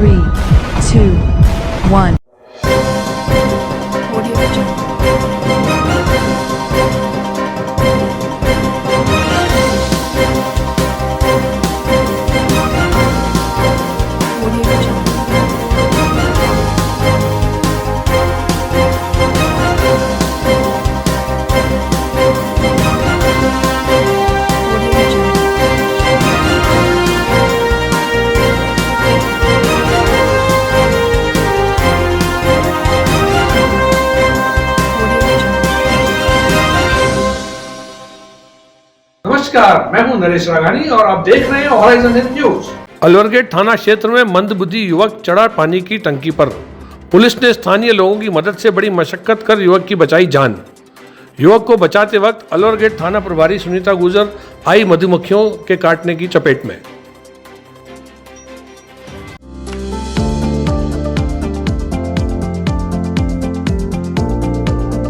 3, 2, 1. नमस्कार, मैं हूं नरेश राघानी और आप देख रहे हैं हॉराइजन न्यूज। अलवर गेट थाना क्षेत्र में मंदबुद्धि युवक चढ़ा पानी की टंकी पर। पुलिस ने स्थानीय लोगों की मदद से बड़ी मशक्कत कर युवक की बचाई जान। युवक को बचाते वक्त अलवर गेट थाना प्रभारी सुनीता गुजर आई मधुमक्खियों के काटने की चपेट में।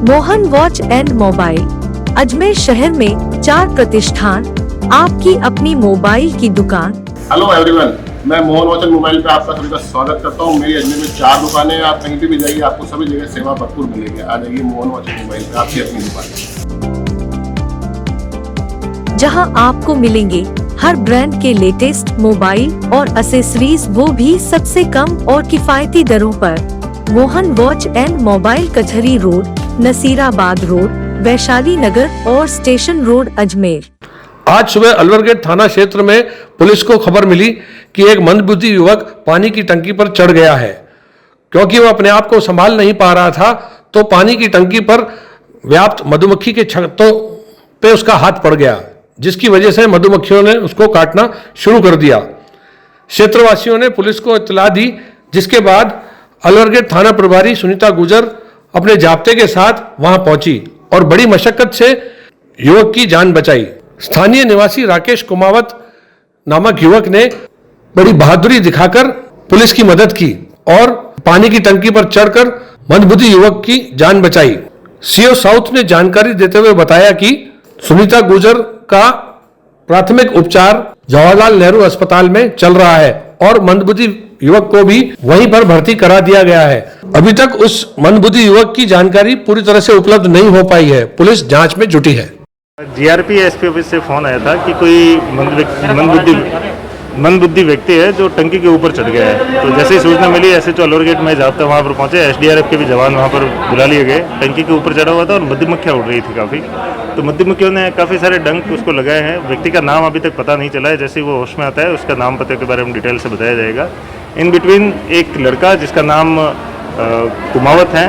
Mohan watch and mobile Ajmer शहर में 4 प्रतिष्ठान, आपकी अपनी मोबाइल की दुकान। हेलो एवरीवन, मैं मोहन वॉच एंड मोबाइल पे आपका सभी का स्वागत करता हूँ। मेरी अजमेर में 4 दुकानें हैं। आप कहीं पे भी जाइए, आपको सभी जगह सेवा भरपूर मिलेगी। आ जाइए मोहन वॉच एंड मोबाइल पे, आपकी अपनी दुकान, जहां आपको मिलेंगे हर ब्रांड के लेटेस्ट मोबाइल और एसेसरीज, वो भी सबसे कम और किफायती दरों पर। Mohan watch and mobile Kachahri road, Nasirabad road, Vaishali Nagar और स्टेशन रोड, अजमेर। आज सुबह अलवर गेट थाना क्षेत्र में पुलिस को खबर मिली कि एक मंदबुद्धि युवक पानी की टंकी पर चढ़ गया है। क्योंकि वह अपने आप को संभाल नहीं पा रहा था, तो पानी की टंकी पर व्याप्त मधुमक्खी के छत्तों पे उसका हाथ पड़ गया, जिसकी वजह से मधुमक्खियों ने उसको काटना शुरू कर दिया। क्षेत्रवासियों ने पुलिस को इत्तला दी, जिसके बाद अलवर गेट थाना प्रभारी सुनीता गुजर अपने जाब्ते के साथ वहां पहुंची और बड़ी मशक्कत से युवक की जान बचाई। स्थानीय निवासी राकेश कुमावत नामक युवक ने बड़ी बहादुरी दिखाकर पुलिस की मदद की और पानी की टंकी पर चढ़कर मंदबुद्धि युवक की जान बचाई। सीओ साउथ ने जानकारी देते हुए बताया कि सुनीता गुजर का प्राथमिक उपचार जवाहरलाल नेहरू अस्पताल में चल रहा है और मंदबुद्धि युवक को भी वहीं पर भर्ती करा दिया गया है। अभी तक उस मंदबुद्धि युवक की जानकारी पूरी तरह से उपलब्ध नहीं हो पाई है। पुलिस जांच में जुटी है। जीआरपी एसपी ऑफिस से फोन आया था कि कोई मंदबुद्धि व्यक्ति है जो टंकी के ऊपर चढ़ गया है। तो जैसे ही सूचना मिली, ऐसे तो अलवर गेट में जाते वहाँ पर पहुंचे। एसडीआरएफ के भी जवान वहाँ पर बुला लिए गए। टंकी के ऊपर चढ़ा हुआ था और मधुमक्खियाँ उड़ रही थी काफ़ी। तो मधुमक्खियों ने काफ़ी सारे डंक उसको लगाए हैं। व्यक्ति का नाम अभी तक पता नहीं चला है। जैसे ही वो होश में आता है, उसका नाम पते के बारे में डिटेल से बताया जाएगा। इन बिटवीन एक लड़का जिसका नाम कुमावत है,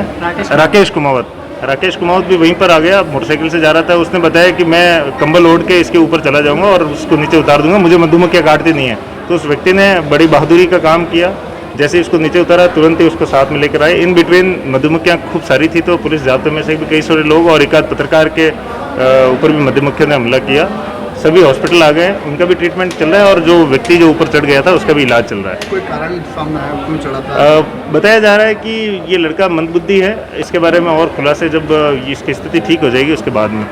राकेश कुमावत भी वहीं पर आ गया। मोटरसाइकिल से जा रहा था। उसने बताया कि मैं कंबल ओढ़ के इसके ऊपर चला जाऊंगा और उसको नीचे उतार दूंगा, मुझे मधुमक्खियाँ काटती नहीं है। तो उस व्यक्ति ने बड़ी बहादुरी का काम किया। जैसे ही उसको नीचे उतारा, तुरंत ही उसको साथ में लेकर आए। इन बिटवीन मधुमक्खियाँ खूब सारी थी, तो पुलिस जाब्ते में से भी कई सारे लोग और एक आध पत्रकार के ऊपर भी मधुमक्खियों ने हमला किया। सभी हॉस्पिटल आ गए, उनका भी ट्रीटमेंट चल रहा है और जो व्यक्ति जो ऊपर चढ़ गया था उसका भी इलाज चल रहा है। कोई कारण सामने आया, क्यों चढ़ा था? बताया जा रहा है कि ये लड़का मंदबुद्धि है। इसके बारे में और खुलासे जब इसकी स्थिति ठीक हो जाएगी उसके बाद में।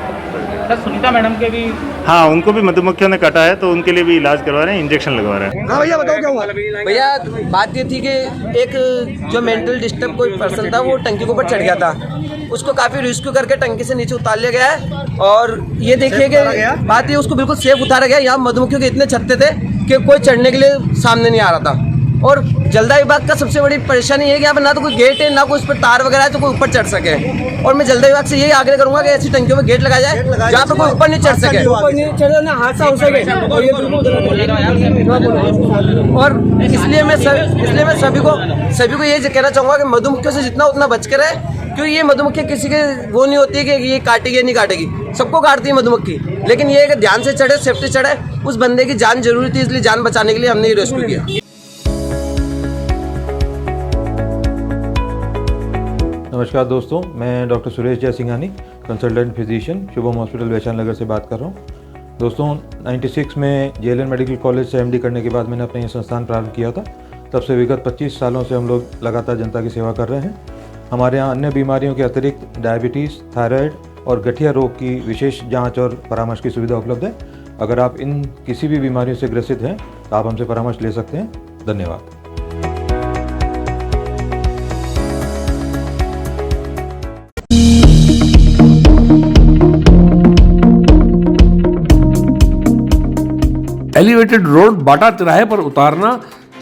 सर, सुनीता मैडम के भी, हाँ, उनको भी मधुमक्खियों ने काटा है, तो उनके लिए भी इलाज करवा रहे हैं, इंजेक्शन लगवा रहे हैं। हाँ भैया, बताओ क्या हुआ? भैया, बात ये थी कि एक जो मेंटल डिस्टर्ब कोई पर्सन था, वो टंकी के ऊपर चढ़ गया था। उसको काफी रेस्क्यू करके टंकी से नीचे उतार लिया गया है। और ये देखिए कि बात ये, उसको बिल्कुल सेफ उतारा गया। यहाँ मधुमक्खियों के इतने छत्ते थे कि कोई चढ़ने के लिए सामने नहीं आ रहा था। और जलदा विभाग का सबसे बड़ी परेशानी है कि यहाँ पर ना तो कोई गेट है, ना कोई उस पर तार वगैरह है तो कोई ऊपर चढ़ सके। और मैं जलदा विभाग से यही आग्रह करूंगा कि ऐसी टंकियों में गेट लगाया जाए जहाँ पर कोई ऊपर नहीं चढ़ सके। और इसलिए मैं सभी को ये कहना चाहूँगा कि मधुमक्खियों से जितना उतना बच कर रहे, क्योंकि ये मधुमक्खियाँ किसी के वो नहीं होती है कि ये काटेगी नहीं काटेगी, सबको काटती है मधुमक्खी। लेकिन ये कि ध्यान से चढ़े, सेफ्टी चढ़े। उस बंदे की जान जरूरी थी, इसलिए जान बचाने के लिए हमने ये रेस्क्यू किया। नमस्कार दोस्तों, मैं doctor Suresh Jai Singhani, consultant physician, Shubham hospital Vaishali Nagar से बात कर रहा हूँ। दोस्तों, 96 में जेएलएन मेडिकल कॉलेज से एमडी करने के बाद मैंने अपना ये संस्थान प्रारंभ किया था। तब से विगत 25 सालों से हम लोग लगातार जनता की सेवा कर रहे हैं। हमारे यहाँ अन्य बीमारियों के अतिरिक्त डायबिटीज़, थायराइड और गठिया रोग की विशेष जाँच और परामर्श की सुविधा उपलब्ध है। अगर आप इन किसी भी बीमारियों से ग्रसित हैं तो आप हमसे परामर्श ले सकते हैं। धन्यवाद। एलिवेटेड रोड बाटा तिराहे पर उतारना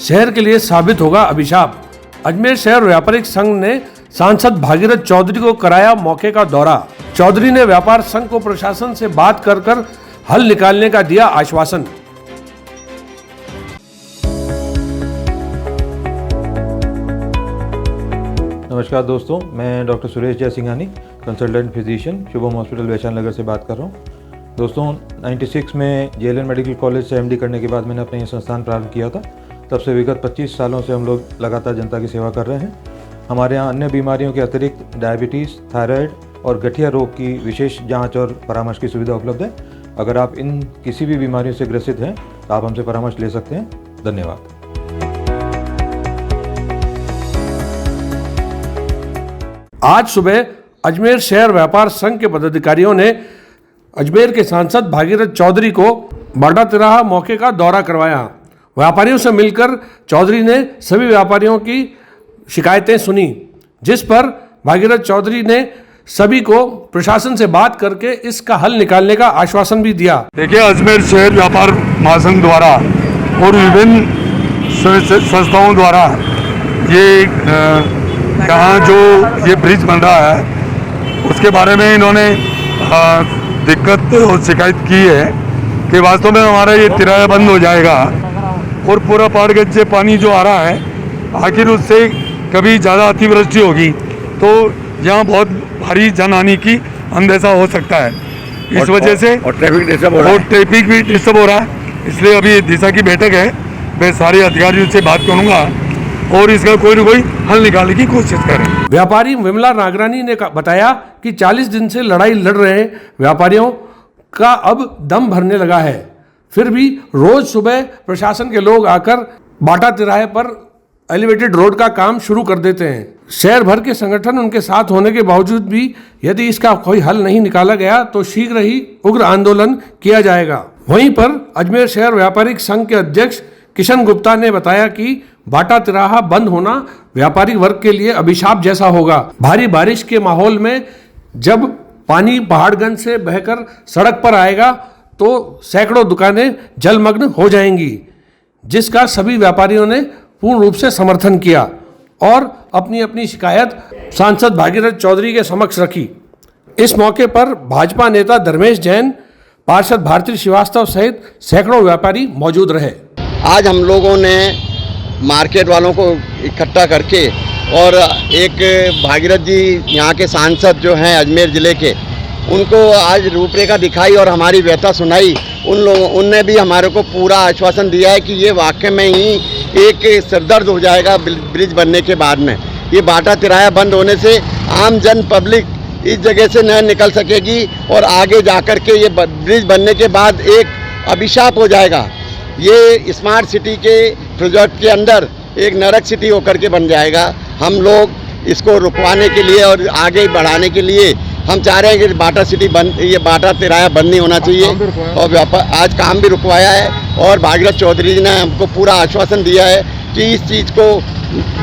शहर के लिए साबित होगा अभिशाप। अजमेर शहर व्यापारिक संघ ने सांसद भागीरथ चौधरी को कराया मौके का दौरा। चौधरी ने व्यापार संघ को प्रशासन से बात कर हल निकालने का दिया आश्वासन। नमस्कार दोस्तों, मैं doctor Suresh Jaisinghani, consultant physician, Shubham hospital Vaishali Nagar से बात कर रहा हूँ। दोस्तों 96 में जेएलएन मेडिकल कॉलेज से एमडी करने के बाद मैंने अपना ये संस्थान प्रारंभ किया था। तब से विगत 25 सालों से हम लोग लगातार जनता की सेवा कर रहे हैं। हमारे यहाँ अन्य बीमारियों के अतिरिक्त डायबिटीज़, थायराइड और गठिया रोग की विशेष जांच और परामर्श की सुविधा उपलब्ध है। अगर आप इन किसी भी बीमारियों से ग्रसित हैं तो आप हमसे परामर्श ले सकते हैं। धन्यवाद। आज सुबह अजमेर शहर व्यापार संघ के पदाधिकारियों ने अजमेर के सांसद भागीरथ चौधरी को बाटा तिराहा मौके का दौरा करवाया। व्यापारियों से मिलकर चौधरी ने सभी व्यापारियों की शिकायतें सुनी, जिस पर भागीरथ चौधरी ने सभी को प्रशासन से बात करके इसका हल निकालने का आश्वासन भी दिया। देखिए, अजमेर शहर व्यापार महासंघ द्वारा और विभिन्न संस्थाओं द्वारा ये यहाँ जो ये ब्रिज बन रहा है उसके बारे में इन्होंने दिक्कत और शिकायत की है कि वास्तव में हमारा ये तिराहा बंद हो जाएगा और पूरा पहाड़गंज से पानी जो आ रहा है, आखिर उससे कभी ज़्यादा अतिवृष्टि होगी तो यहाँ बहुत भारी जनहानि की अंदेशा हो सकता है। इस वजह से और ट्रैफिक भी डिस्टर्ब हो रहा है। इसलिए अभी दिशा की बैठक है, मैं सारे अधिकारियों से बात करूँगा और इसका कोई न कोई हल निकालने की कोशिश करें। व्यापारी विमला नागरानी ने बताया कि 40 दिन से लड़ाई लड़ रहे व्यापारियों का अब दम भरने लगा है। फिर भी रोज सुबह प्रशासन के लोग आकर बाटा तिराहे पर एलिवेटेड रोड का काम शुरू कर देते हैं। शहर भर के संगठन उनके साथ होने के बावजूद भी यदि इसका कोई हल नहीं निकाला गया तो शीघ्र ही उग्र आंदोलन किया जाएगा। वहीं पर अजमेर शहर व्यापारिक संघ के अध्यक्ष किशन गुप्ता ने बताया कि बाटा तिराहा बंद होना व्यापारी वर्ग के लिए अभिशाप जैसा होगा। भारी बारिश के माहौल में जब पानी पहाड़गंज से बहकर सड़क पर आएगा तो सैकड़ों दुकानें जलमग्न हो जाएंगी, जिसका सभी व्यापारियों ने पूर्ण रूप से समर्थन किया और अपनी अपनी शिकायत सांसद भागीरथ चौधरी के समक्ष रखी। इस मौके पर भाजपा नेता धर्मेश जैन, पार्षद भारती श्रीवास्तव सहित सैकड़ों व्यापारी मौजूद रहे। आज हम लोगों ने मार्केट वालों को इकट्ठा करके और एक भागीरथ जी यहाँ के सांसद जो हैं अजमेर ज़िले के, उनको आज रूपरेखा दिखाई और हमारी व्यथा सुनाई। उनने भी हमारे को पूरा आश्वासन दिया है कि ये वाकई में ही एक सिरदर्द हो जाएगा ब्रिज बनने के बाद में। ये बाटा तिराहा बंद होने से आम जन पब्लिक इस जगह से न निकल सकेगी और आगे जाकर के ये ब्रिज बनने के बाद एक अभिशाप हो जाएगा। ये स्मार्ट सिटी के प्रोजेक्ट के अंदर एक नरक सिटी होकर के बन जाएगा। हम लोग इसको रुकवाने के लिए और आगे बढ़ाने के लिए हम चाह रहे हैं कि बाटा सिटी बंद, ये बाटा तिराहा बंद नहीं होना चाहिए और आज काम भी रुकवाया है। और भागीरथ चौधरी जी ने हमको पूरा आश्वासन दिया है कि इस चीज़ को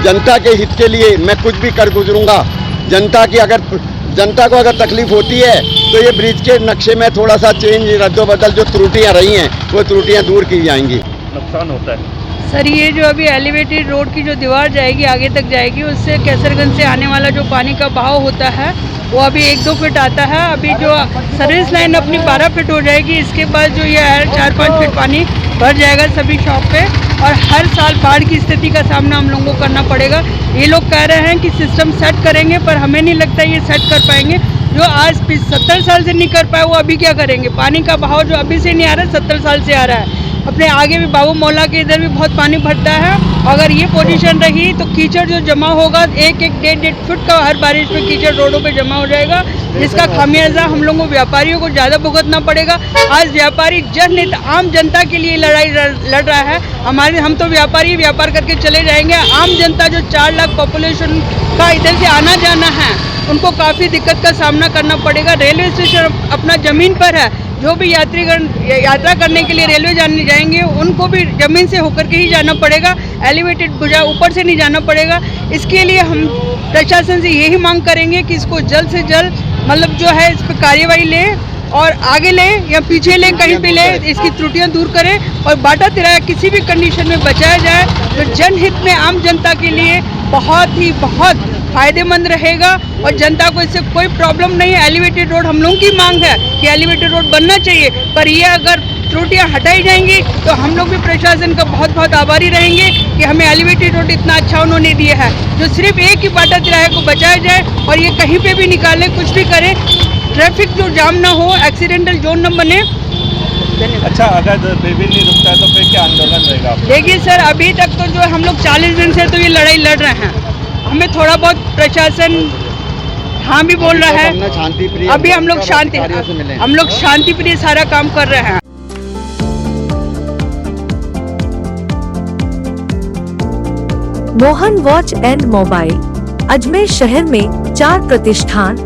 जनता के हित के लिए मैं कुछ भी कर गुजरूँगा। जनता को अगर तकलीफ होती है तो ये ब्रिज के नक्शे में थोड़ा सा चेंज, रद्दोबदल, जो त्रुटियाँ रही हैं वो त्रुटियाँ दूर की जाएंगी। नुकसान होता है सर, ये जो अभी एलिवेटेड रोड की जो दीवार जाएगी आगे तक जाएगी, उससे कैसरगंज से आने वाला जो पानी का बहाव होता है वो अभी 1-2 फीट आता है। अभी जो सर्विस लाइन अपनी 12 फीट हो जाएगी, इसके बाद जो ये 4-5 फीट पानी भर जाएगा सभी शॉप पे और हर साल बाढ़ की स्थिति का सामना हम लोगों को करना पड़ेगा। ये लोग कह रहे हैं कि सिस्टम सेट करेंगे, पर हमें नहीं लगता ये सेट कर पाएंगे। जो आज 70 साल से नहीं कर पाए वो अभी क्या करेंगे। पानी का बहाव जो अभी से नहीं आ रहा है, 70 साल से आ रहा है। अपने आगे भी बाबू मौला के इधर भी बहुत पानी भरता है। अगर ये पोजीशन रही तो कीचड़ जो जमा होगा 1-1.5 फुट का हर बारिश में कीचड़ रोडों पे जमा हो जाएगा, जिसका खामियाजा हम लोगों को व्यापारियों को ज़्यादा भुगतना पड़ेगा। आज व्यापारी जनहित आम जनता के लिए लड़ाई लड़ रहा है। हम तो व्यापारी व्यापार करके चले जाएंगे। आम जनता जो 4 लाख पॉपुलेशन का इधर से आना जाना है, उनको काफ़ी दिक्कत का सामना करना पड़ेगा। रेलवे स्टेशन अपना ज़मीन पर है, जो भी यात्रीगण यात्रा करने के लिए रेलवे जाएंगे उनको भी ज़मीन से होकर के ही जाना पड़ेगा, एलिवेटेड भुजा ऊपर से नहीं जाना पड़ेगा। इसके लिए हम प्रशासन से यही मांग करेंगे कि इसको जल्द से जल्द मतलब जो है इस पर कार्यवाही ले और आगे ले या पीछे ले, कहीं पे ले, इसकी त्रुटियां दूर करें और बाटा तिराया किसी भी कंडीशन में बचाया जाए तो जनहित में आम जनता के लिए बहुत फायदेमंद रहेगा और जनता को इससे कोई प्रॉब्लम नहीं है। एलिवेटेड रोड हम लोगों की मांग है कि एलिवेटेड रोड बनना चाहिए, पर ये अगर त्रुटियां हटाई जाएंगी तो हम लोग भी प्रशासन का बहुत आभारी रहेंगे कि हमें एलिवेटेड रोड इतना अच्छा उन्होंने दिया है। जो सिर्फ एक ही बाटा तिराहे को बचाया जाए और ये कहीं पे भी निकालें, कुछ भी करें, ट्रैफिक जो जाम ना हो, एक्सीडेंटल जोन न बने। अच्छा, अगर फिर भी नहीं रुकता है तो फिर क्या आंदोलन रहेगा? देखिए सर, अभी तक तो जो हम लोग 40 दिन से तो ये लड़ाई लड़ रहे हैं। हमें थोड़ा बहुत प्रशासन हाँ भी बोल रहा है, अभी हम लोग शांति प्रिय सारा काम कर रहे हैं। Mohan watch and mobile Ajmer शहर में 4 प्रतिष्ठान,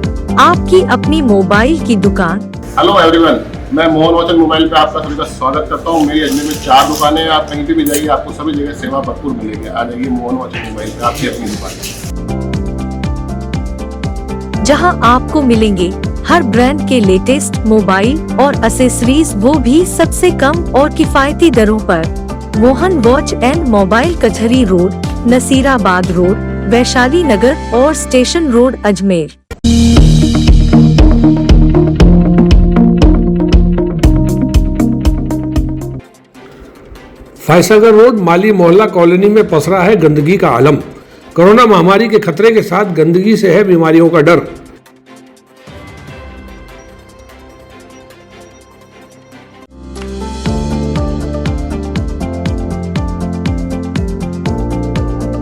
आपकी अपनी मोबाइल की दुकान। हेलो एवरीवन, मैं मोहन वॉच एंड मोबाइल पे आपका सभी का स्वागत करता हूँ। मेरी अजमेर में 4 दुकानें हैं। आप कहीं भी जाइए, आपको सभी जगह सेवा भरपूर मिलेगी। आ जाइए मोहन वॉच एंड मोबाइल पे, आपकी अपनी दुकान, जहां आपको मिलेंगे हर ब्रांड के लेटेस्ट मोबाइल और एसेसरीज, वो भी सबसे कम और किफायती दरों पर। Mohan watch and mobile Kachahri road, Nasirabad road, Vaishali Nagar और station road, Ajmer. Foysagar road Mali Mohalla colony में पसरा है गंदगी का आलम। कोरोना महामारी के खतरे के साथ गंदगी से है बीमारियों का डर।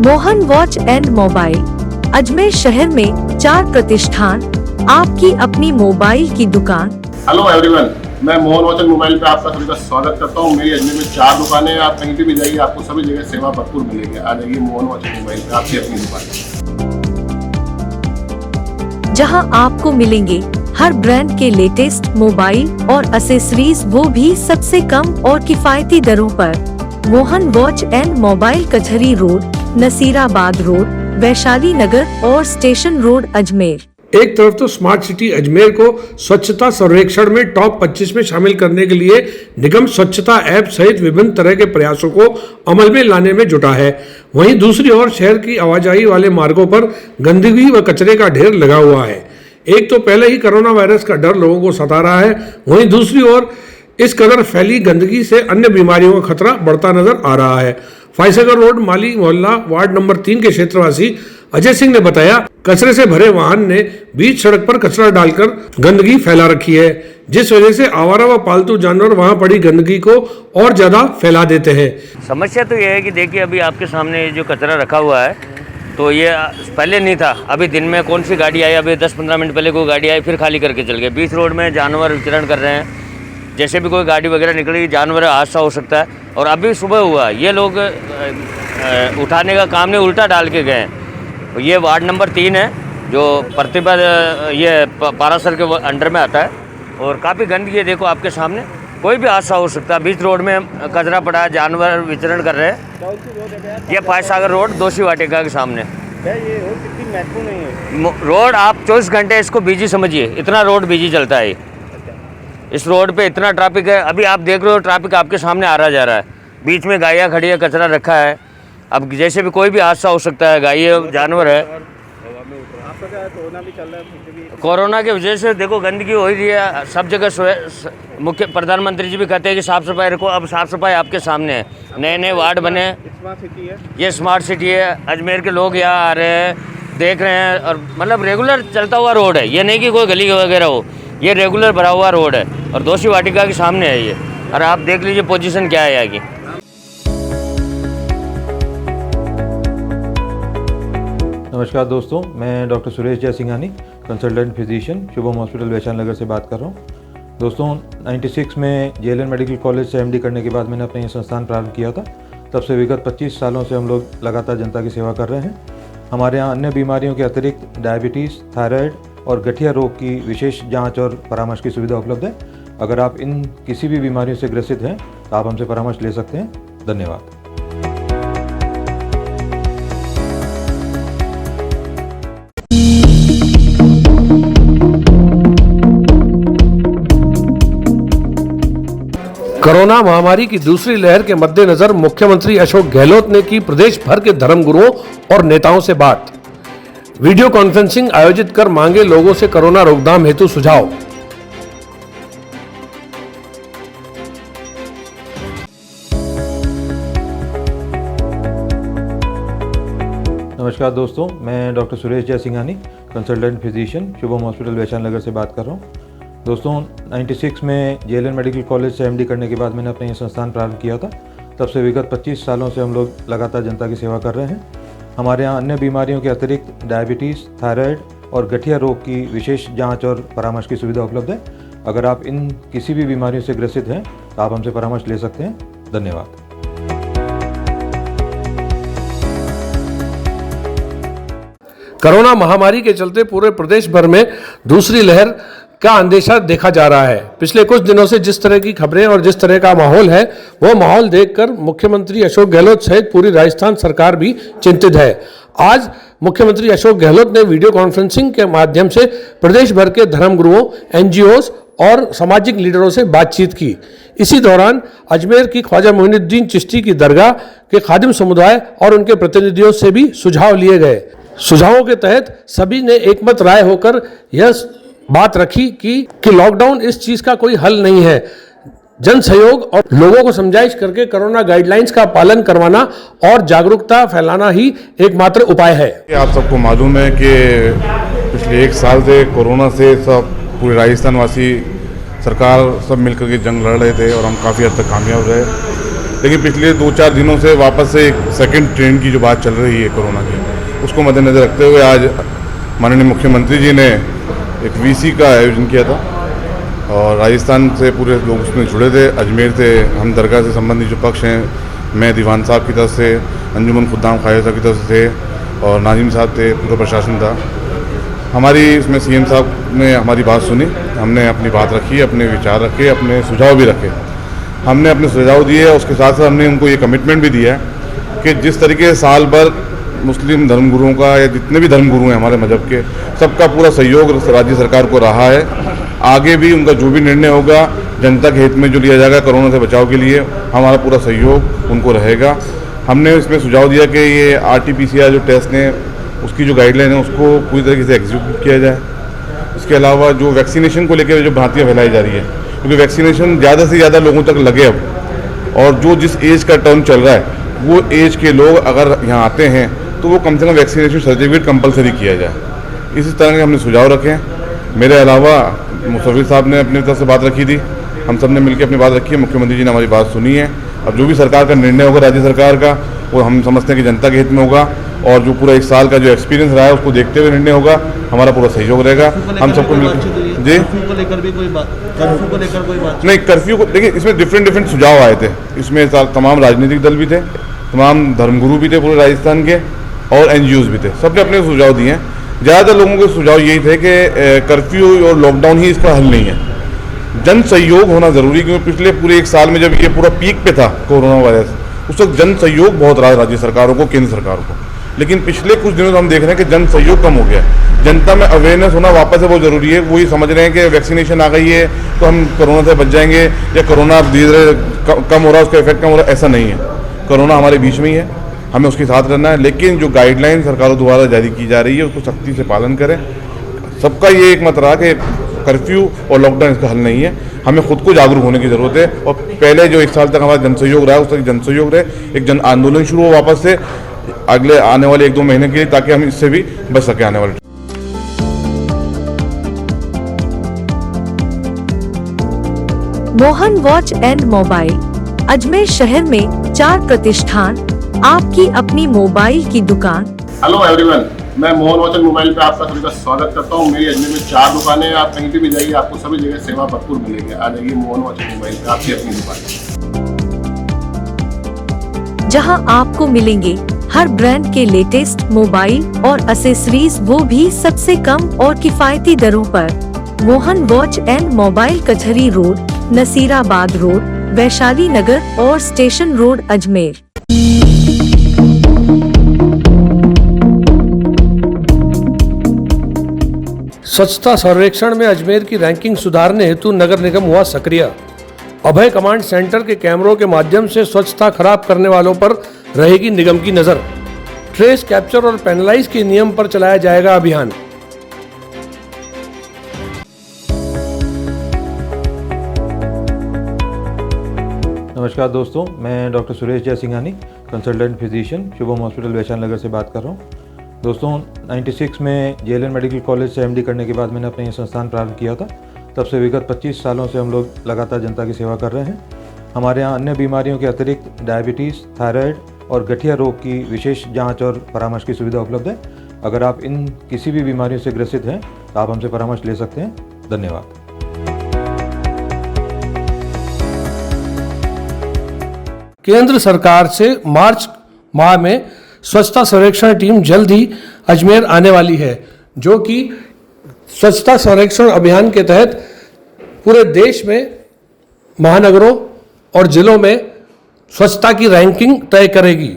Mohan watch and mobile Ajmer शहर में 4 प्रतिष्ठान, आपकी अपनी मोबाइल की दुकान। हेलो एवरीवन, मैं मोहन वॉच एंड मोबाइल पे आपका सभी का स्वागत करता हूँ। मेरी अजमेर में 4 दुकानें हैं। आप कहीं भी जाइए, आपको सभी जगह सेवा भरपूर मिलेगी। आ जाइए मोहन वॉच एंड मोबाइल पे, आपकी अपनी दुकान, जहां आपको मिलेंगे हर ब्रांड के लेटेस्ट मोबाइल और एसेसरीज, वो भी सबसे कम और किफायती दरों पर। Mohan watch and mobile Kachahri road, Nasirabad road, Vaishali Nagar और स्टेशन रोड, अजमेर। एक तरफ तो स्मार्ट सिटी अजमेर को स्वच्छता सर्वेक्षण में टॉप 25 में शामिल करने के लिए निगम स्वच्छता ऐप सहित विभिन्न तरह के प्रयासों को अमल में लाने में जुटा है, वहीं दूसरी ओर शहर की आवाजाही वाले मार्गों पर गंदगी व कचरे का ढेर लगा हुआ है। एक तो पहले ही कोरोना वायरस का डर लोगों को सता रहा है, वहीं दूसरी ओर इस कदर फैली गंदगी से अन्य बीमारियों का खतरा बढ़ता नजर आ रहा है। फायसागर रोड माली मोहल्ला वार्ड नंबर 3 के क्षेत्रवासी अजय सिंह ने बताया, कचरे से भरे वाहन ने बीच सड़क पर कचरा डालकर गंदगी फैला रखी है, जिस वजह से आवारा व पालतू जानवर वहां पड़ी गंदगी को और ज्यादा फैला देते हैं। समस्या तो यह है कि देखिए, अभी आपके सामने जो कचरा रखा हुआ है, तो ये पहले नहीं था। अभी दिन में कौन सी गाड़ी आई, अभी 10-15 मिनट पहले कोई गाड़ी आई, फिर खाली करके चल गए। बीच रोड में जानवर विचरण कर रहे हैं, जैसे भी कोई गाड़ी वगैरह निकली, जानवर हादसा हो सकता है। और अभी सुबह हुआ, ये लोग उठाने का काम नहीं, उल्टा डाल के गए। ये वार्ड नंबर 3 है, जो प्रतिभा ये पारासर के अंडर में आता है, और काफ़ी गंदगी है। देखो आपके सामने, कोई भी हादसा हो सकता है। बीच रोड में कचरा पड़ा है, जानवर विचरण कर रहे हैं। ये फायसागर रोड दोषी वाटिका के सामने। क्या ये रोड कितनी महत्वपूर्ण नहीं है? रोड आप 24 घंटे इसको बिजी समझिए, इतना रोड बिजी चलता है। इस रोड पे इतना ट्रैफिक है, अभी आप देख रहे हो ट्रैफिक आपके सामने आ रहा जा रहा है। बीच में गायें खड़ी है, कचरा रखा है। अब जैसे भी कोई भी हादसा हो सकता है, गायें जानवर है। आपका क्या कोरोना भी चल रहा है? कोरोना की वजह से देखो गंदगी हो ही रही है सब जगह। मुख्य प्रधानमंत्री जी भी कहते हैं कि साफ़ सफाई रखो। अब साफ़ सफाई आपके सामने है, नए नए वार्ड बने। स्मार्ट सिटी है, ये स्मार्ट सिटी है। अजमेर के लोग यहाँ आ रहे हैं, देख रहे हैं, और मतलब रेगुलर चलता हुआ रोड है। ये नहीं कि कोई गली वगैरह हो, ये रेगुलर भरा हुआ रोड है और दोषी वाटिका के सामने है ये। और आप देख लीजिए पोजीशन क्या है यहाँ की। नमस्कार दोस्तों, मैं doctor Suresh Jai Singhani, consultant physician, Shubham hospital Vaishali Nagar से बात कर रहा हूँ। दोस्तों 96 में जेएलएन मेडिकल कॉलेज से एमडी करने के बाद मैंने अपना ये संस्थान प्रारंभ किया था। तब से विगत 25 सालों से हम लोग लगातार जनता की सेवा कर रहे हैं। हमारे यहाँ अन्य बीमारियों के अतिरिक्त डायबिटीज़, थायराइड और गठिया रोग की विशेष जांच और परामर्श की सुविधा उपलब्ध है। अगर आप इन किसी भी बीमारियों से ग्रसित हैं तो आप हमसे परामर्श ले सकते हैं। धन्यवाद। कोरोना महामारी की दूसरी लहर के मद्देनजर मुख्यमंत्री अशोक गहलोत ने की प्रदेश भर के धर्मगुरुओं और नेताओं से बात। वीडियो कॉन्फ्रेंसिंग आयोजित कर मांगे लोगों से कोरोना रोकथाम हेतु सुझाव। नमस्कार दोस्तों, मैं doctor Suresh Jai Singhani, consultant physician, Shubham hospital Vaishali Nagar से बात कर रहा हूँ। दोस्तों 96 में जेएलएन मेडिकल कॉलेज से एमडी करने के बाद मैंने अपना ये संस्थान प्रारंभ किया था। तब से विगत 25 सालों से हम लोग लगातार जनता की सेवा कर रहे हैं। हमारे यहाँ अन्य बीमारियों के अतिरिक्त डायबिटीज़, थायराइड और गठिया रोग की विशेष जांच और परामर्श की सुविधा उपलब्ध है। अगर आप इन किसी भी बीमारियों से ग्रसित हैं तो आप हमसे परामर्श ले सकते हैं। धन्यवाद। कोरोना महामारी के चलते पूरे प्रदेश भर में दूसरी लहर का अंदेशा देखा जा रहा है। पिछले कुछ दिनों से जिस तरह की खबरें और जिस तरह का माहौल है, वो माहौल देखकर मुख्यमंत्री अशोक गहलोत सहित पूरी राजस्थान सरकार भी चिंतित है। आज मुख्यमंत्री अशोक गहलोत ने वीडियो कॉन्फ्रेंसिंग के माध्यम से प्रदेश भर के धर्मगुरुओं, एनजीओज और सामाजिक लीडरों से बातचीत की। इसी दौरान अजमेर की ख्वाजा मोइनुद्दीन चिश्ती की दरगाह के खादिम समुदाय और उनके प्रतिनिधियों से भी सुझाव लिए गए। सुझावों के तहत सभी ने एकमत राय होकर यह बात रखी कि लॉकडाउन इस चीज का कोई हल नहीं है। जन सहयोग और लोगों को समझाइश करके कोरोना गाइडलाइंस का पालन करवाना और जागरूकता फैलाना ही एकमात्र उपाय है। आप सबको मालूम है कि पिछले 1 साल से कोरोना से सब पूरे राजस्थान वासी, सरकार सब मिलकर के जंग लड़ रहे थे और हम काफ़ी हद तक कामयाब रहे। लेकिन पिछले 2-4 दिनों से वापस से एक सेकेंड ट्रेंड की जो बात चल रही है कोरोना की, उसको मद्देनजर रखते हुए आज माननीय मुख्यमंत्री जी ने एक वीसी का आयोजन किया था और राजस्थान से पूरे लोग उसमें जुड़े थे। अजमेर से हम दरगाह से संबंधित जो पक्ष हैं, मैं दीवान साहब की तरफ से, अंजुमन खुद्दाम ख्वाजा साहब की तरफ से और नाजिम साहब थे, पूरा प्रशासन था। हमारी इसमें सीएम साहब ने हमारी बात सुनी, हमने अपनी बात रखी, अपने विचार रखे, अपने सुझाव भी रखे। हमने अपने सुझाव दिए और उसके साथ साथ हमने उनको ये कमिटमेंट भी दिया है कि जिस तरीके से साल भर मुस्लिम धर्मगुरुओं का या जितने भी धर्मगुरु हैं हमारे मजहब के, सबका पूरा सहयोग राज्य सरकार को रहा है। आगे भी उनका जो भी निर्णय होगा जनता के हित में जो लिया जाएगा कोरोना से बचाव के लिए, हमारा पूरा सहयोग उनको रहेगा। हमने इसमें सुझाव दिया कि ये RT-PCR जो टेस्ट हैं उसकी जो गाइडलाइन है उसको पूरी तरीके से एग्जीक्यूट किया जाए। इसके अलावा जो वैक्सीनेशन को लेकर जो भ्रांतियाँ फैलाई जा रही है, क्योंकि वैक्सीनेशन ज़्यादा से ज़्यादा लोगों तक लगे अब, और जो जिस एज का टर्म चल रहा है वो एज के लोग अगर यहाँ आते हैं तो वो कम से कम वैक्सीनेशन सर्टिफिकेट कंपलसरी किया जाए। इसी तरह के हमने सुझाव रखे। मेरे अलावा मुसव्विर साहब ने अपनी तरफ से बात रखी थी, हम सब ने मिलकर अपनी बात रखी है। मुख्यमंत्री जी ने हमारी बात सुनी है। अब जो भी सरकार का निर्णय होगा राज्य सरकार का, वो हम समझते हैं कि जनता के हित में होगा और जो पूरा 1 साल का जो एक्सपीरियंस रहा है उसको देखते हुए निर्णय होगा। हमारा पूरा सहयोग रहेगा। हम सबको मिलकर जी कर्फ्यू को लेकर भी कोई बात नहीं, कर्फ्यू को देखिए, इसमें डिफरेंट सुझाव आए थे। इसमें तमाम राजनीतिक दल भी थे, तमाम धर्मगुरु भी थे पूरे राजस्थान के, और एनजीओज भी थे। सबने अपने सुझाव दिए हैं। ज़्यादातर लोगों के सुझाव यही थे कि कर्फ्यू और लॉकडाउन ही इसका हल नहीं है, जन सहयोग होना ज़रूरी। क्योंकि पिछले पूरे 1 साल में जब ये पूरा पीक पे था कोरोना वायरस, उस वक्त जन सहयोग बहुत रहा राज्य सरकारों को, केंद्र सरकारों को। लेकिन पिछले कुछ दिनों से हम देख रहे हैं कि जन सहयोग कम हो गया है। जनता में अवेयरनेस होना वापस से बहुत ज़रूरी है। वो ये समझ रहे हैं कि वैक्सीनेशन आ गई है तो हम कोरोना से बच जाएंगे, या कोरोना धीरे धीरे कम हो रहा है, उसका इफेक्ट कम हो रहा है। ऐसा नहीं है, कोरोना हमारे बीच में ही है, हमें उसके साथ रहना है। लेकिन जो गाइडलाइन सरकारों द्वारा जारी की जा रही है उसको सख्ती से पालन करें। सबका ये एक मत रहा कि कर्फ्यू और लॉकडाउन इसका हल नहीं है, हमें खुद को जागरूक होने की ज़रूरत है। और पहले जो 1 साल तक हमारा जनसहयोग रहा है उस तक जनसहयोग रहे, एक जन आंदोलन शुरू हो वापस से अगले आने वाले 1-2 महीने के लिए, ताकि हम इससे भी बच सकें आने वाले। Mohan watch and mobile, Ajmer शहर में 4 प्रतिष्ठान, आपकी अपनी मोबाइल की दुकान। हेलो एवरीवन, मैं मोहन वॉच एंड मोबाइल पे आपका सभी का स्वागत करता हूँ। मेरी अजमेर में 4 दुकानें हैं। आप कहीं भी जाइए आपको सभी जगह सेवा भरपूर मिलेगी। आ जाइए मोहन वॉच एंड मोबाइल पे, आपकी अपनी दुकान, जहां आपको मिलेंगे हर ब्रांड के लेटेस्ट मोबाइल और एसेसरीज, वो भी सबसे कम और किफायती दरों पर। Mohan watch and mobile, Kachahri road, Nasirabad road, Vaishali Nagar और स्टेशन रोड, अजमेर। स्वच्छता सर्वेक्षण में अजमेर की रैंकिंग सुधारने हेतु नगर निगम हुआ सक्रिय। अभय कमांड सेंटर के कैमरों के माध्यम से स्वच्छता खराब करने वालों पर रहेगी निगम की नजर। ट्रेस, कैप्चर और पेनलाइज के नियम पर चलाया जाएगा अभियान। नमस्कार दोस्तों, मैं doctor Suresh Jai Singhani, consultant physician, Shubham hospital Vaishali Nagar से बात कर रहा हूँ। दोस्तों 96 में जेएलएन मेडिकल कॉलेज से एमडी करने के बाद मैंने अपना ये संस्थान प्रारंभ किया था। तब से विगत 25 सालों से हम लोग लगातार जनता की सेवा कर रहे हैं। हमारे यहाँ अन्य बीमारियों के अतिरिक्त डायबिटीज़, थायराइड और गठिया रोग की विशेष जांच और परामर्श की सुविधा उपलब्ध है। अगर आप इन किसी भी बीमारियों से ग्रसित हैं तो आप हमसे परामर्श ले सकते हैं। धन्यवाद। केंद्र सरकार से मार्च माह में स्वच्छता सर्वेक्षण टीम जल्द ही अजमेर आने वाली है, जो कि स्वच्छता सर्वेक्षण अभियान के तहत पूरे देश में महानगरों और जिलों में स्वच्छता की रैंकिंग तय करेगी।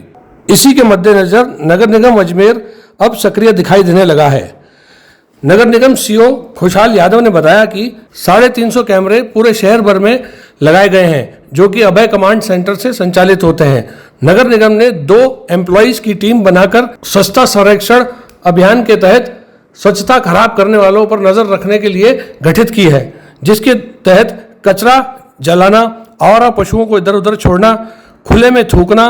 इसी के मद्देनजर नगर निगम अजमेर अब सक्रिय दिखाई देने लगा है। नगर निगम सीओ खुशहाल यादव ने बताया कि 350 कैमरे पूरे शहर भर में लगाए गए हैं, जो कि अभय कमांड सेंटर से संचालित होते हैं। नगर निगम ने 2 एम्प्लॉइज की टीम बनाकर स्वच्छता सर्वेक्षण अभियान के तहत स्वच्छता खराब करने वालों पर नजर रखने के लिए गठित की है, जिसके तहत कचरा जलाना, आवारा पशुओं को इधर उधर छोड़ना, खुले में थूकना,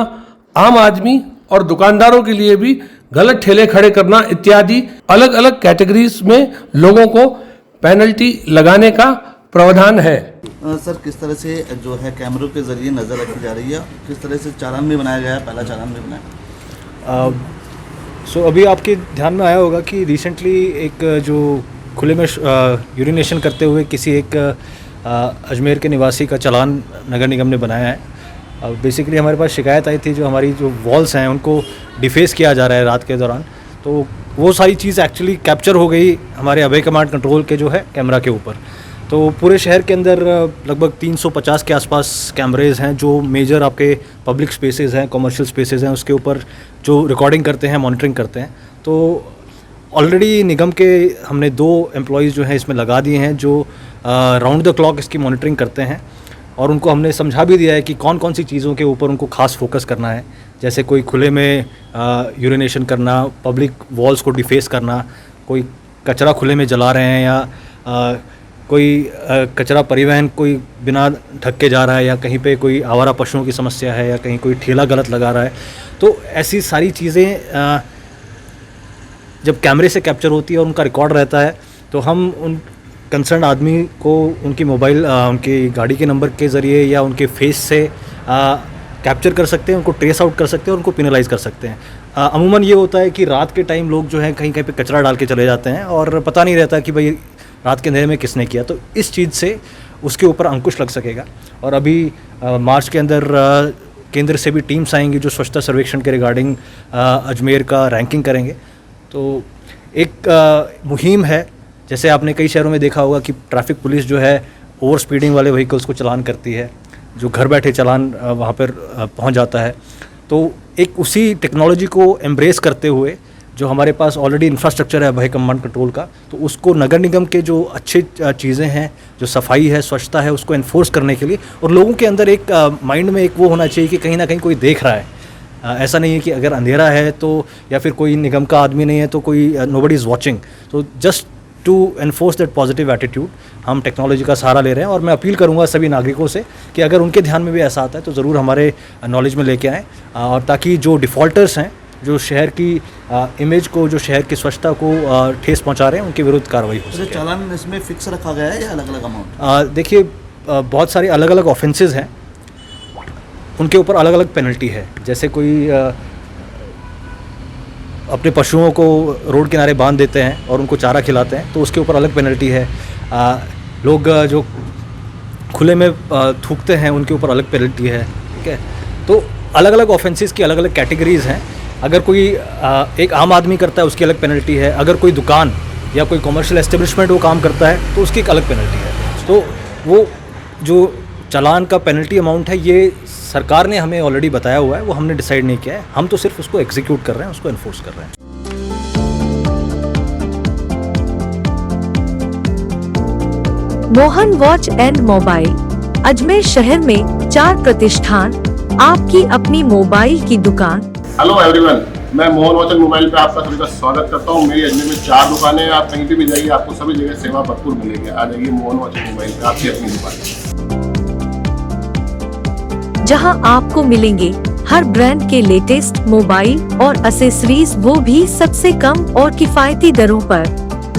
आम आदमी और दुकानदारों के लिए भी गलत ठेले खड़े करना इत्यादि अलग अलग कैटेगरीज में लोगों को पेनल्टी लगाने का प्रावधान है। सर, किस तरह से जो है कैमरों के जरिए नज़र रखी जा रही है, किस तरह से चालान भी बनाया गया है, पहला चालान भी बनाया? अभी आपके ध्यान में आया होगा कि रिसेंटली एक जो खुले में यूरिनेशन करते हुए किसी एक अजमेर के निवासी का चालान नगर निगम ने बनाया है। बेसिकली हमारे पास शिकायत आई थी, जो हमारी जो वॉल्स हैं उनको डिफेस किया जा रहा है रात के दौरान, तो वो सारी चीज़ एक्चुअली कैप्चर हो गई हमारे अभय कमांड कंट्रोल के जो है कैमरा के ऊपर। तो पूरे शहर के अंदर लगभग 350 के आसपास कैमरेज हैं, जो मेजर आपके पब्लिक स्पेसेस हैं, कमर्शियल स्पेसेस हैं, उसके ऊपर जो रिकॉर्डिंग करते हैं, मॉनिटरिंग करते हैं। तो ऑलरेडी निगम के हमने 2 एम्प्लॉयज़ जो हैं इसमें लगा दिए हैं, जो राउंड द क्लॉक इसकी मॉनिटरिंग करते हैं, और उनको हमने समझा भी दिया है कि कौन कौन सी चीज़ों के ऊपर उनको खास फोकस करना है, जैसे कोई खुले में यूरिनेशन करना, पब्लिक वॉल्स को डिफेस करना, कोई कचरा खुले में जला रहे हैं, या कोई कचरा परिवहन कोई बिना ढक के जा रहा है, या कहीं पे कोई आवारा पशुओं की समस्या है, या कहीं कोई ठेला गलत लगा रहा है। तो ऐसी सारी चीज़ें जब कैमरे से कैप्चर होती है और उनका रिकॉर्ड रहता है, तो हम उन कंसर्न आदमी को उनकी मोबाइल उनकी गाड़ी के नंबर के ज़रिए या उनके फेस से कैप्चर कर सकते हैं, उनको ट्रेस आउट कर सकते हैं और उनको पेनलाइज कर सकते हैं। अमूमन ये होता है कि रात के टाइम लोग जो है कहीं कहीं पे कचरा डाल के चले जाते हैं और पता नहीं रहता कि भाई रात के अंधेरे में किसने किया। तो इस चीज़ से उसके ऊपर अंकुश लग सकेगा। और अभी मार्च के अंदर केंद्र से भी टीम्स आएंगी जो स्वच्छता सर्वेक्षण के रिगार्डिंग अजमेर का रैंकिंग करेंगे। तो एक मुहिम है, जैसे आपने कई शहरों में देखा होगा कि ट्रैफिक पुलिस जो है ओवर स्पीडिंग वाले व्हीकल्स को चलान करती है, जो घर बैठे चलान वहाँ पर पहुँच जाता है। तो एक उसी टेक्नोलॉजी को एम्ब्रेस करते हुए जो हमारे पास ऑलरेडी इंफ्रास्ट्रक्चर है अभय कमांड कंट्रोल का, तो उसको नगर निगम के जो अच्छे चीज़ें हैं, जो सफाई है, स्वच्छता है, उसको एनफोर्स करने के लिए, और लोगों के अंदर एक माइंड में एक वो होना चाहिए कि कहीं ना कहीं कोई देख रहा है। ऐसा नहीं है कि अगर अंधेरा है तो, या फिर कोई निगम का आदमी नहीं है तो कोई नोबडी इज़ वॉचिंग। तो just to enforce that positive attitude हम टेक्नोलॉजी का सहारा ले रहे हैं। और मैं अपील करूंगा सभी नागरिकों से कि अगर उनके ध्यान में भी ऐसा आता है तो ज़रूर हमारे नॉलेज में लेके आएँ, और ताकि जो डिफ़ॉल्टर्स हैं, जो शहर की इमेज को, जो शहर की स्वच्छता को ठेस पहुंचा रहे हैं, उनके विरुद्ध कार्रवाई हो सके। चालान इसमें फिक्स रखा गया है या अलग अलग अमाउंट? देखिए, बहुत सारे अलग अलग ऑफेंसेस हैं, उनके ऊपर अलग अलग पेनल्टी है। जैसे कोई अपने पशुओं को रोड किनारे बांध देते हैं और उनको चारा खिलाते हैं तो उसके ऊपर अलग पेनल्टी है। लोग जो खुले में थूकते हैं उनके ऊपर अलग पेनल्टी है। ठीक है, तो अलग अलग ऑफेंसेस की अलग अलग कैटेगरीज़ हैं। अगर कोई एक आम आदमी करता है उसकी अलग पेनल्टी है, अगर कोई दुकान या कोई कमर्शियल एस्टेब्लिशमेंट वो काम करता है तो उसकी एक अलग पेनल्टी है। तो वो जो चालान का पेनल्टी अमाउंट है, ये सरकार ने हमें ऑलरेडी बताया हुआ है, वो हमने डिसाइड नहीं किया है। हम तो सिर्फ उसको एग्जीक्यूट कर रहे हैं, उसको एनफोर्स कर रहे हैं। Mohan watch and mobile Ajmer शहर में 4 प्रतिष्ठान, आपकी अपनी मोबाइल की दुकान। हेलो एवरीवन, मैं मोहन वाचन मोबाइल पे आपका सभी का स्वागत करता हूँ। मेरी अजमेर में 4 दुकानें हैं। आप कहीं भी जाइए, आपको सभी जगह सेवा भरपूर मिलेगी। आ जाइए मोहन वाचन मोबाइल पे, आपकी अपनी दुकान, जहां आपको मिलेंगे हर ब्रांड के लेटेस्ट मोबाइल और एसेसरीज, वो भी सबसे कम और किफायती दरों पर।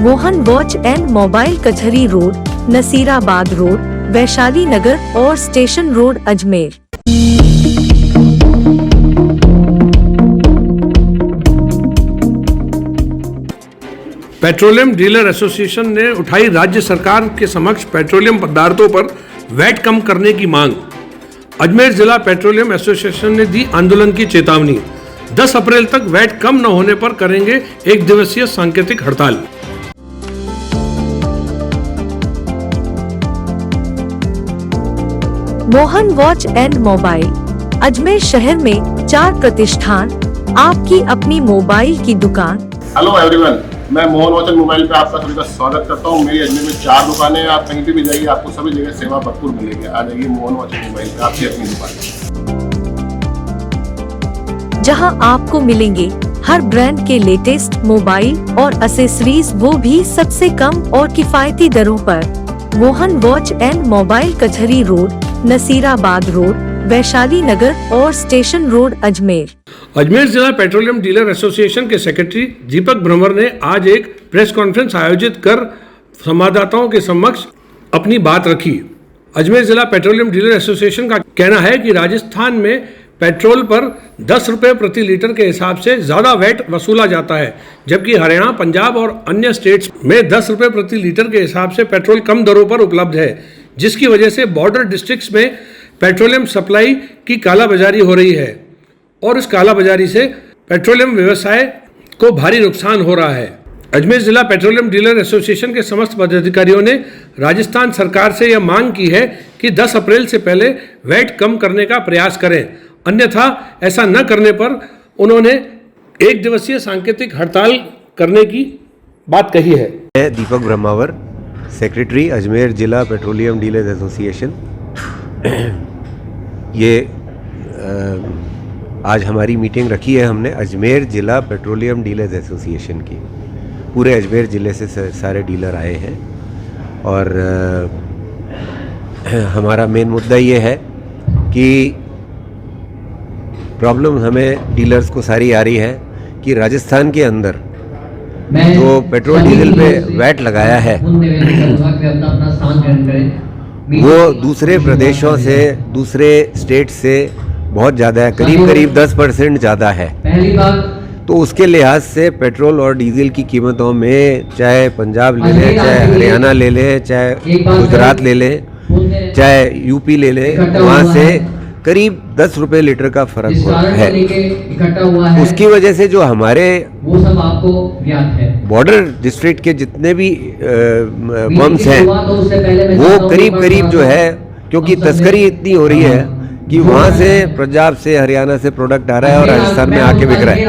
Mohan watch and mobile, Kachahri road, Nasirabad road, Vaishali Nagar और station road, Ajmer. Petroleum dealer association ने उठाई राज्य सरकार के समक्ष पेट्रोलियम पदार्थों पर वैट कम करने की मांग। अजमेर जिला पेट्रोलियम एसोसिएशन ने दी आंदोलन की चेतावनी। 10 अप्रैल तक वैट कम न होने पर करेंगे 1 दिवसीय सांकेतिक हड़ताल। Mohan watch and mobile, Ajmer शहर में 4 प्रतिष्ठान, आपकी अपनी मोबाइल की दुकान। हेलो एवरीवन, मैं मोहन वाचन मोबाइल पे आपका सभी का स्वागत करता हूँ। मेरी अजमेर में 4 दुकानें हैं। आप कहीं भी जाइए, आपको सभी जगह सेवा भरपूर मिलेगी। आ जाइए मोहन वाचन मोबाइल पे, आपकी अपनी दुकान, जहां आपको मिलेंगे हर ब्रांड के लेटेस्ट मोबाइल और एसेसरीज, वो भी सबसे कम और किफायती दरों पर। Mohan watch and mobile, Kachahri road, Nasirabad road, Vaishali Nagar और स्टेशन रोड, अजमेर। अजमेर जिला पेट्रोलियम डीलर एसोसिएशन के सेक्रेटरी दीपक भ्रमर ने आज एक प्रेस कॉन्फ्रेंस आयोजित कर संवाददाताओं के समक्ष अपनी बात रखी। अजमेर जिला पेट्रोलियम डीलर एसोसिएशन का कहना है कि राजस्थान में पेट्रोल पर 10 रुपये प्रति लीटर के हिसाब से ज़्यादा वैट वसूला जाता है, जबकि हरियाणा, पंजाब और अन्य स्टेट्स में 10 रुपये प्रति लीटर के हिसाब से पेट्रोल कम दरों पर उपलब्ध है, जिसकी वजह से बॉर्डर डिस्ट्रिक्ट्स में पेट्रोलियम सप्लाई की कालाबाजारी हो रही है और इस कालाबाजारी से पेट्रोलियम व्यवसाय को भारी नुकसान हो रहा है। अजमेर जिला पेट्रोलियम डीलर एसोसिएशन के समस्त पदाधिकारियों ने राजस्थान सरकार से यह मांग की है कि 10 अप्रैल से पहले वैट कम करने का प्रयास करें, अन्यथा ऐसा न करने पर उन्होंने 1 दिवसीय सांकेतिक हड़ताल करने की बात कही है। मैं दीपक ब्रह्मावर, सेक्रेटरी अजमेर जिला पेट्रोलियम डीलर्स एसोसिएशन। ये आज हमारी मीटिंग रखी है हमने अजमेर जिला पेट्रोलियम डीलर्स एसोसिएशन की। पूरे अजमेर ज़िले से सारे डीलर आए हैं और हमारा मेन मुद्दा ये है कि प्रॉब्लम हमें डीलर्स को सारी आ रही है कि राजस्थान के अंदर जो पेट्रोल डीजल पे वैट लगाया है वो दूसरे प्रदेशों से, दूसरे स्टेट से बहुत ज़्यादा है, करीब 10% ज़्यादा है। तो उसके लिहाज से पेट्रोल और डीजल की कीमतों में चाहे पंजाब ले लें, चाहे हरियाणा ले लें, चाहे गुजरात ले लें, चाहे यूपी ले लें, वहाँ से करीब 10 रुपये लीटर का फर्क है। उसकी वजह से जो हमारे बॉर्डर डिस्ट्रिक्ट के जितने भी पंप्स हैं वो करीब जो है, क्योंकि तस्करी इतनी हो रही है कि वहाँ से पंजाब से, हरियाणा से प्रोडक्ट आ रहा है और राजस्थान में आके बिक रहा है।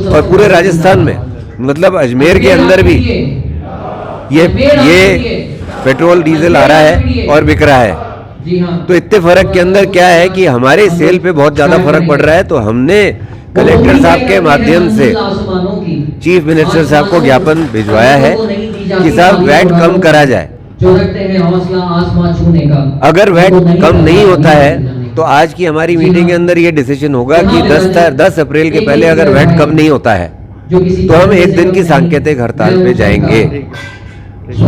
और पूरे राजस्थान में, मतलब अजमेर के अंदर भी ये पेट्रोल डीजल आ रहा है और बिक रहा है। तो इतने फर्क के अंदर क्या है कि हमारे सेल पे बहुत ज़्यादा फर्क पड़ रहा है। तो हमने कलेक्टर साहब के माध्यम से चीफ मिनिस्टर साहब को ज्ञापन भिजवाया है कि साहब वैट कम करा जाए। अगर वैट कम नहीं होता है तो आज की हमारी मीटिंग के अंदर ये डिसीजन होगा कि 10 अप्रैल के पहले अगर वैट कम नहीं होता है तो हम 1 दिन की सांकेतिक हड़ताल पे जाएंगे,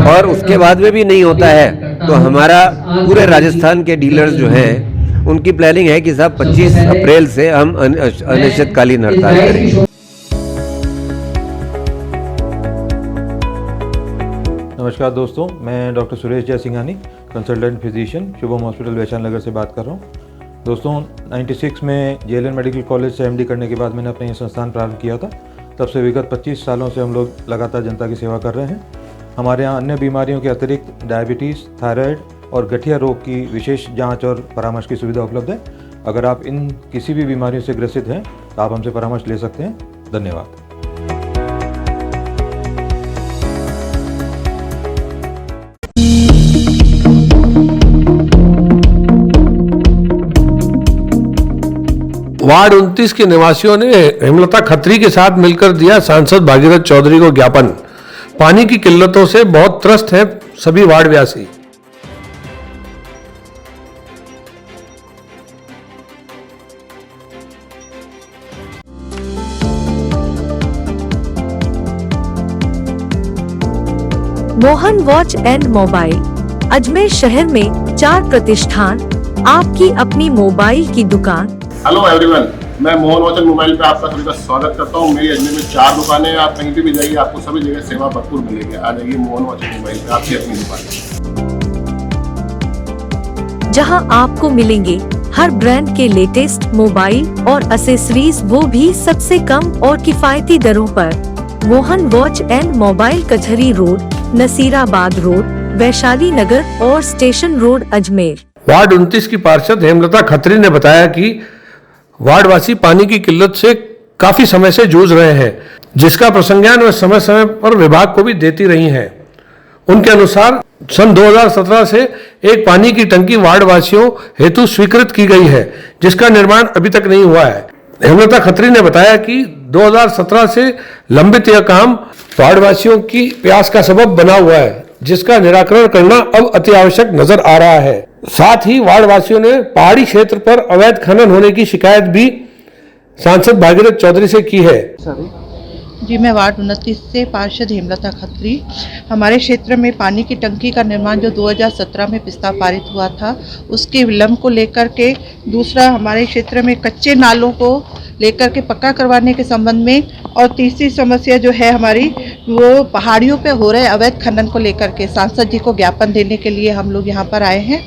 और उसके बाद में भी नहीं होता है तो हमारा पूरे राजस्थान के डीलर्स जो हैं उनकी प्लानिंग है कि साहब 25 अप्रैल से हम अनिश्चितकालीन हड़ताल करेंगे। नमस्कार दोस्तों, मैं doctor Suresh Jaisinghani, consultant physician, Shubham hospital Vaishali Nagar से बात कर रहा हूँ। दोस्तों 96 में जेएलएन मेडिकल कॉलेज से एमडी करने के बाद मैंने अपना ये संस्थान प्रारंभ किया था। तब से विगत 25 सालों से हम लोग लगातार जनता की सेवा कर रहे हैं। हमारे यहाँ अन्य बीमारियों के अतिरिक्त डायबिटीज़, थायराइड और गठिया रोग की विशेष जांच और परामर्श की सुविधा उपलब्ध है। अगर आप इन किसी भी बीमारियों से ग्रसित हैं तो आप हमसे परामर्श ले सकते हैं। धन्यवाद। वार्ड 29 के निवासियों ने हेमलता खत्री के साथ मिलकर दिया सांसद भागीरथ चौधरी को ज्ञापन। पानी की किल्लतों से बहुत त्रस्त हैं सभी वार्डवासी। Mohan watch and mobile Ajmer शहर में 4 प्रतिष्ठान, आपकी अपनी मोबाइल की दुकान। हेलो एवरीवन, मैं मोहन वॉच एंड मोबाइल पे आपका सभी का स्वागत करता हूँ। मेरी अजमेर में 4 दुकानें हैं। आप कहीं भी जाइए, आपको सभी जगह सेवा भरपूर मिलेगी। आ जाइए मोहन वॉच एंड मोबाइल पे, आपकी अपनी दुकान, जहां आपको मिलेंगे हर ब्रांड के लेटेस्ट मोबाइल और एसेसरीज, वो भी सबसे कम और किफायती दरों पर। Mohan watch and mobile Kachahri road, Nasirabad road, Vaishali Nagar और स्टेशन रोड, अजमेर। वार्ड 29 की पार्षद हेमलता खत्री ने बताया कि वार्डवासी पानी की किल्लत से काफी समय से जूझ रहे हैं, जिसका प्रसंज्ञान वे समय समय पर विभाग को भी देती रही हैं। उनके अनुसार सन 2017 से एक पानी की टंकी वार्डवासियों हेतु स्वीकृत की गई है, जिसका निर्माण अभी तक नहीं हुआ है। हेमलता खत्री ने बताया कि 2017 से लंबित यह काम वार्डवासियों की प्यास का सबब बना हुआ है, जिसका निराकरण करना अब अति आवश्यक नजर आ रहा है। साथ ही वार्डवासियों ने पहाड़ी क्षेत्र पर अवैध खनन होने की शिकायत भी सांसद भागीरथ चौधरी से की है। जी, मैं वार्ड 29 से पार्षद हेमलता खत्री। हमारे क्षेत्र में पानी की टंकी का निर्माण जो 2017 में प्रस्ताव पारित हुआ था, उसके विलम्ब को लेकर के, दूसरा हमारे क्षेत्र में कच्चे नालों को लेकर के पक्का करवाने के संबंध में, और तीसरी समस्या जो है हमारी, वो पहाड़ियों पे हो रहे अवैध खनन को लेकर के सांसद जी को ज्ञापन देने के लिए हम लोग यहाँ पर आए हैं।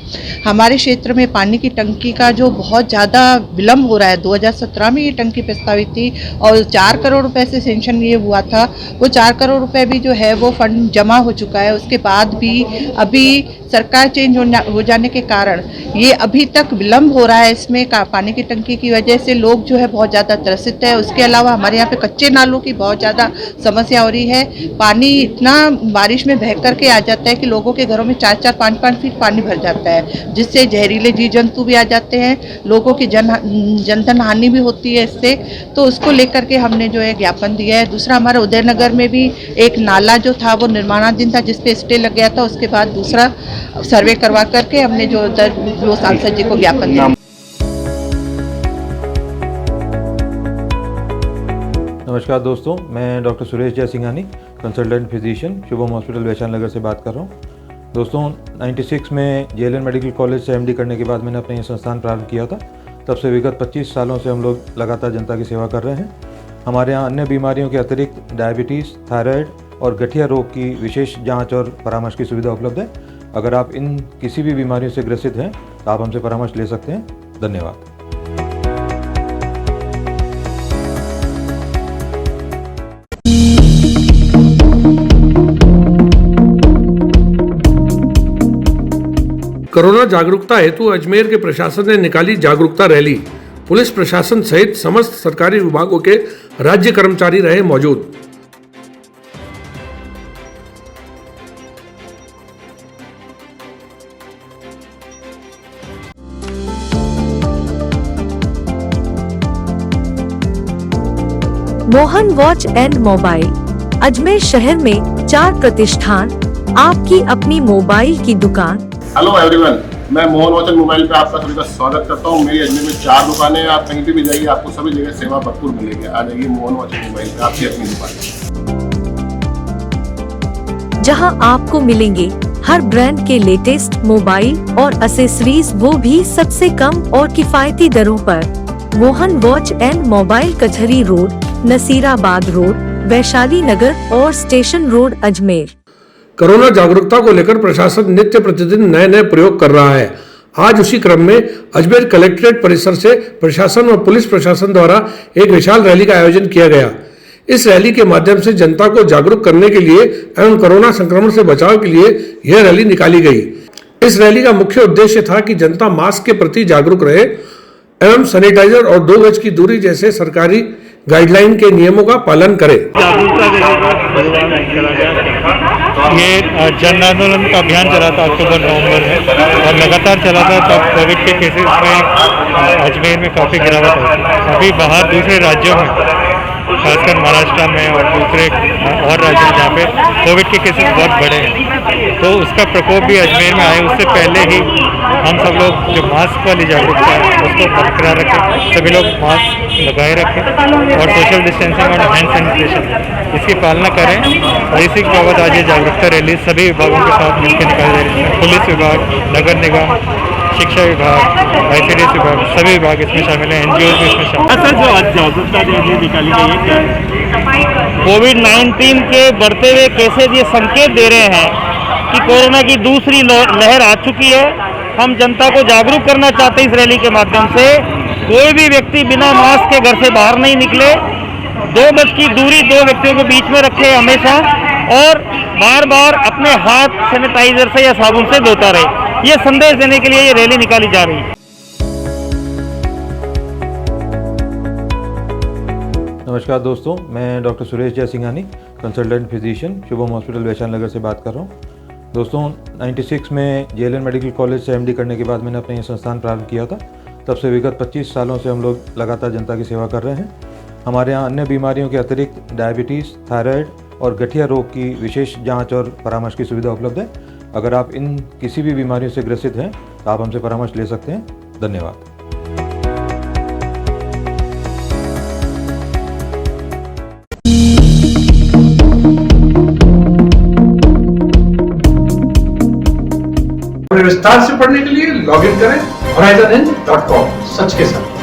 हमारे क्षेत्र में पानी की टंकी का जो बहुत ज़्यादा विलम्ब हो रहा है, 2017 में ये टंकी प्रस्तावित थी और 4 करोड़ रुपए से सेंक्शन ये हुआ था। वो 4 करोड़ रुपए भी जो है वो फंड जमा हो चुका है। उसके बाद भी अभी सरकार चेंज हो जाने के कारण ये अभी तक विलम्ब हो रहा है। इसमें पानी की टंकी की वजह से लोग जो है बहुत ज़्यादा त्रसित है। उसके अलावा हमारे यहाँ पे कच्चे नालों की बहुत ज़्यादा समस्या हो रही है। पानी इतना बारिश में बह करके आ जाता है कि लोगों के घरों में 4-4, 5-5 फीट पानी भर जाता है, जिससे जहरीले जीव जंतु भी आ जाते हैं, लोगों की जनधन हानि भी होती है इससे। तो उसको लेकर के हमने जो है ज्ञापन दिया है। दूसरा, हमारे उदयनगर में भी एक नाला जो था वो निर्माणाधीन था, जिसपे स्टे लग गया था। उसके बाद दूसरा सर्वे करवा करके हमने जो सांसद जी को ज्ञापन दिया। नमस्कार दोस्तों, मैं doctor Suresh Jai Singhani, consultant physician, Shubham hospital Vaishali Nagar से बात कर रहा हूँ। दोस्तों, 96 में जेएलएन मेडिकल कॉलेज से एमडी करने के बाद मैंने अपना ये संस्थान प्रारंभ किया था। तब से विगत 25 सालों से हम लोग लगातार जनता की सेवा कर रहे हैं। हमारे यहाँ अन्य बीमारियों के अतिरिक्त डायबिटीज़, थायराइड और गठिया रोग की विशेष जांच और परामर्श की सुविधा उपलब्ध है। अगर आप इन किसी भी बीमारियों से ग्रसित हैं तो आप हमसे परामर्श ले सकते हैं। धन्यवाद। कोरोना जागरूकता हेतु अजमेर के प्रशासन ने निकाली जागरूकता रैली। पुलिस प्रशासन सहित समस्त सरकारी विभागों के राज्य कर्मचारी रहे मौजूद। Mohan watch and mobile Ajmer शहर में 4 प्रतिष्ठान, आपकी अपनी मोबाइल की दुकान। हेलो एवरीवन, मैं मोहन वॉच एंड मोबाइल पे आपका सभी का स्वागत करता हूँ। मेरी अजमेर में 4 दुकानें हैं। आप कहीं भी जाइए, आपको सभी जगह सेवा भरपूर मिलेगी। आ जाइए मोहन वॉच एंड मोबाइल पे, आपकी अपनी दुकान, जहां आपको मिलेंगे हर ब्रांड के लेटेस्ट मोबाइल और एसेसरीज, वो भी सबसे कम और किफायती दरों पर। Mohan watch and mobile Kachahri road, Nasirabad road, Vaishali Nagar और स्टेशन रोड, अजमेर। कोरोना जागरूकता को लेकर प्रशासन नित्य प्रतिदिन नए नए प्रयोग कर रहा है। आज उसी क्रम में अजमेर कलेक्ट्रेट परिसर से प्रशासन और पुलिस प्रशासन द्वारा एक विशाल रैली का आयोजन किया गया। इस रैली के माध्यम से जनता को जागरूक करने के लिए एवं कोरोना संक्रमण से बचाव के लिए यह रैली निकाली गई। इस रैली का मुख्य उद्देश्य था कि जनता मास्क के प्रति जागरूक रहे एवं सैनिटाइजर और 2 गज की दूरी जैसे सरकारी गाइडलाइन के नियमों का पालन करें। ये जन आंदोलन का अभियान चला था अक्टूबर नवंबर में और लगातार चला था। तब कोविड के केसेस में अजमेर में काफ़ी गिरावट आई। अभी बाहर दूसरे राज्यों में, खासकर महाराष्ट्र में और दूसरे और राज्यों जहाँ पे कोविड के केसेस बहुत बड़े हैं, तो उसका प्रकोप भी अजमेर में आए। उससे पहले ही हम सब लोग जो मास्क वाली जागरूकता है उसको बरकरार रखें, सभी लोग मास्क लगाए रखें और सोशल डिस्टेंसिंग और हैंड सैनिटाइजेशन इसकी पालना करें। और इसी के बाबत आज ये जागरूकता रैली सभी विभागों के साथ मिलकर निकाली जा रही है। पुलिस विभाग, नगर निगम, शिक्षा विभाग, ICDS विभाग, सभी विभाग इसमें शामिल हैं, NGO भी इसमें शामिल हैं। सर, जो आज जागरूकता रैली निकाली गई है क्या है? कोविड-19 के बढ़ते हुए केसेज ये संकेत दे रहे हैं कि कोरोना की दूसरी लहर आ चुकी है। हम जनता को जागरूक करना चाहते हैं इस रैली के माध्यम से। कोई भी व्यक्ति बिना मास्क के घर से बाहर नहीं निकले, 2 गज की दूरी 2 व्यक्तियों के बीच में रखे हमेशा, और बार बार अपने हाथ सैनिटाइजर से या साबुन से धोता रहे। ये संदेश देने के लिए ये रैली निकाली जा रही है। नमस्कार दोस्तों, मैं doctor Suresh Jaisinghani, consultant physician, Shubham hospital Vaishali Nagar से बात कर रहा हूँ। दोस्तों 96 में JLN मेडिकल कॉलेज से MD करने के बाद मैंने अपना ये संस्थान प्रारंभ किया था। तब से विगत 25 सालों से हम लोग लगातार जनता की सेवा कर रहे हैं। हमारे यहाँ अन्य बीमारियों के अतिरिक्त डायबिटीज़, थायराइड और गठिया रोग की विशेष जांच और परामर्श की सुविधा उपलब्ध है। अगर आप इन किसी भी बीमारियों से ग्रसित हैं तो आप हमसे परामर्श ले सकते हैं। धन्यवाद। विस्तार से पढ़ने के लिए लॉगिन करें horizonn.com, सच के साथ।